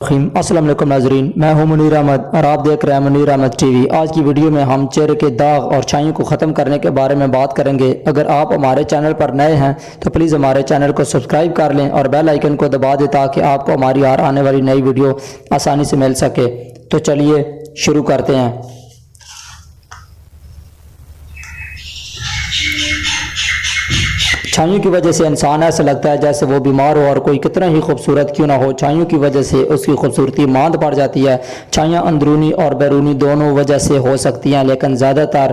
السلام علیکم ناظرین، میں ہوں منیر احمد اور آپ دیکھ رہے ہیں منیر احمد ٹی وی۔ آج کی ویڈیو میں ہم چہرے کے داغ اور چھائیوں کو ختم کرنے کے بارے میں بات کریں گے۔ اگر آپ ہمارے چینل پر نئے ہیں تو پلیز ہمارے چینل کو سبسکرائب کر لیں اور بیل آئیکن کو دبا دیں تاکہ آپ کو ہماری ہر آنے والی نئی ویڈیو آسانی سے مل سکے۔ تو چلیے شروع کرتے ہیں۔ چھائیوں کی وجہ سے انسان ایسا لگتا ہے جیسے وہ بیمار ہو، اور کوئی کتنا ہی خوبصورت کیوں نہ ہو، چھائیوں کی وجہ سے اس کی خوبصورتی ماند پڑ جاتی ہے۔ چھائیاں اندرونی اور بیرونی دونوں وجہ سے ہو سکتی ہیں، لیکن زیادہ تر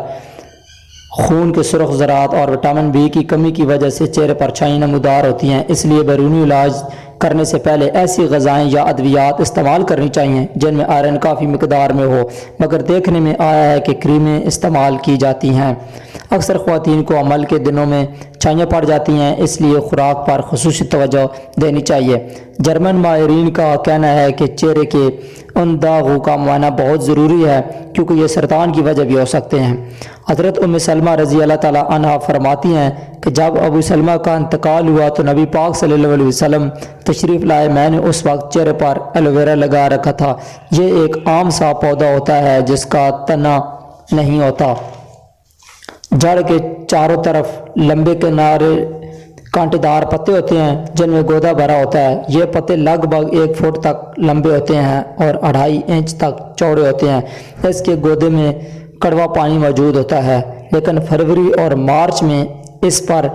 خون کے سرخ ذرات اور وٹامن بی کی کمی کی وجہ سے چہرے پر چھائیاں نمودار ہوتی ہیں۔ اس لیے بیرونی علاج کرنے سے پہلے ایسی غذائیں یا ادویات استعمال کرنی چاہیے جن میں آئرن کافی مقدار میں ہو، مگر دیکھنے میں آیا ہے کہ کریمیں استعمال کی جاتی ہیں۔ اکثر خواتین کو حمل کے دنوں میں چھائیاں پڑ جاتی ہیں، اس لیے خوراک پر خصوصی توجہ دینی چاہیے۔ جرمن ماہرین کا کہنا ہے کہ چہرے کے ان داغوں کا معائنہ بہت ضروری ہے کیونکہ یہ سرطان کی وجہ بھی ہو سکتے ہیں۔ حضرت ام سلمہ رضی اللہ تعالیٰ عنہا فرماتی ہیں کہ جب ابو سلمہ کا انتقال ہوا تو نبی پاک صلی اللہ علیہ وسلم تشریف لائے۔ میں نے اس وقت چہرے پر ایلو ویرا لگا رکھا تھا۔ یہ ایک عام سا پودا ہوتا ہے جس کا تنا نہیں ہوتا، جڑ کے چاروں طرف لمبے کنارے کانٹے دار پتے ہوتے ہیں جن میں گودا بھرا ہوتا ہے۔ یہ پتے لگ بھگ 1 فٹ تک لمبے ہوتے ہیں اور 2.5 انچ تک چوڑے ہوتے ہیں۔ اس کے گودے میں کڑوا پانی موجود ہوتا ہے، لیکن فروری اور مارچ میں اس پر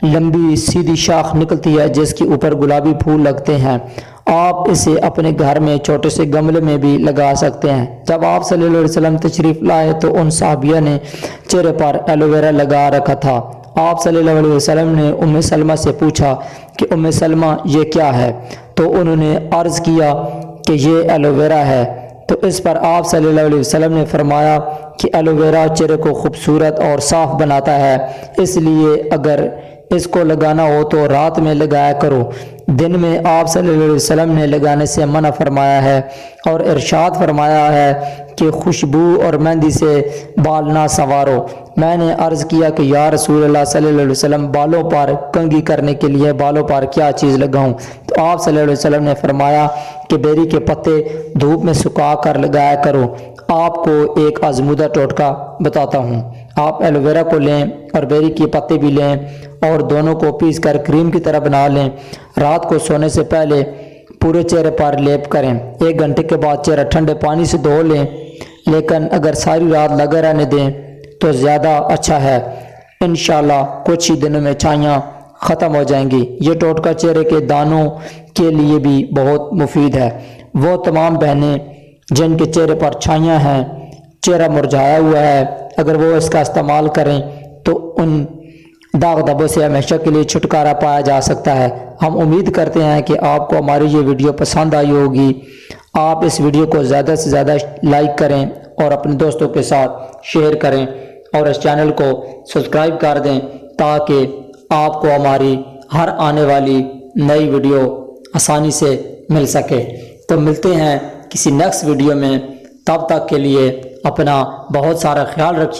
لمبی سیدھی شاخ نکلتی ہے جس کے اوپر گلابی پھول لگتے ہیں۔ آپ اسے اپنے گھر میں چھوٹے سے گملے میں بھی لگا سکتے ہیں۔ جب آپ صلی اللہ علیہ وسلم تشریف لائے تو ان صحابیہ نے چہرے پر ایلو ویرا لگا رکھا تھا۔ آپ صلی اللہ علیہ وسلم نے ام سلمہ سے پوچھا کہ ام سلمہ یہ کیا ہے؟ تو انہوں نے عرض کیا کہ یہ ایلو ویرا ہے۔ تو اس پر آپ صلی اللہ علیہ وسلم نے فرمایا کہ ایلو ویرا چہرے کو خوبصورت اور صاف بناتا ہے، اس لیے اگر اس کو لگانا ہو تو رات میں لگایا کرو۔ دن میں آپ صلی اللہ علیہ وسلم نے لگانے سے منع فرمایا ہے اور ارشاد فرمایا ہے کہ خوشبو اور مہندی سے بال نہ سنوارو۔ میں نے عرض کیا کہ یا رسول اللہ صلی اللہ علیہ وسلم، بالوں پر کنگھی کرنے کے لیے بالوں پر کیا چیز لگاؤں؟ تو آپ صلی اللہ علیہ وسلم نے فرمایا کہ بیری کے پتے دھوپ میں سکھا کر لگایا کرو۔ آپ کو ایک آزمودہ ٹوٹکا بتاتا ہوں۔ آپ ایلو ویرا کو لیں اور بیری کے پتے بھی لیں اور دونوں کو پیس کر کریم کی طرح بنا لیں۔ رات کو سونے سے پہلے پورے چہرے پر لیپ کریں۔ 1 گھنٹے کے بعد چہرہ ٹھنڈے پانی سے دھو لیں، لیکن اگر ساری رات لگا رہنے دیں تو زیادہ اچھا ہے۔ انشاءاللہ کچھ ہی دنوں میں چھائیاں ختم ہو جائیں گی۔ یہ ٹوٹکا چہرے کے دانوں کے لیے بھی بہت مفید ہے۔ وہ تمام بہنیں جن کے چہرے پر چھائیاں ہیں، چہرہ مرجھایا ہوا ہے، اگر وہ اس کا استعمال کریں تو ان داغ دھبوں سے ہمیشہ کے لیے چھٹکارا پایا جا سکتا ہے۔ ہم امید کرتے ہیں کہ آپ کو ہماری یہ ویڈیو پسند آئی ہوگی۔ آپ اس ویڈیو کو زیادہ سے زیادہ لائک کریں اور اپنے دوستوں کے ساتھ شیئر کریں اور اس چینل کو سبسکرائب کر دیں تاکہ آپ کو ہماری ہر آنے والی نئی ویڈیو آسانی سے مل سکے۔ تو ملتے ہیں کسی نیکسٹ ویڈیو میں، تب تک کے لیے اپنا بہت سارا خیال رکھیے۔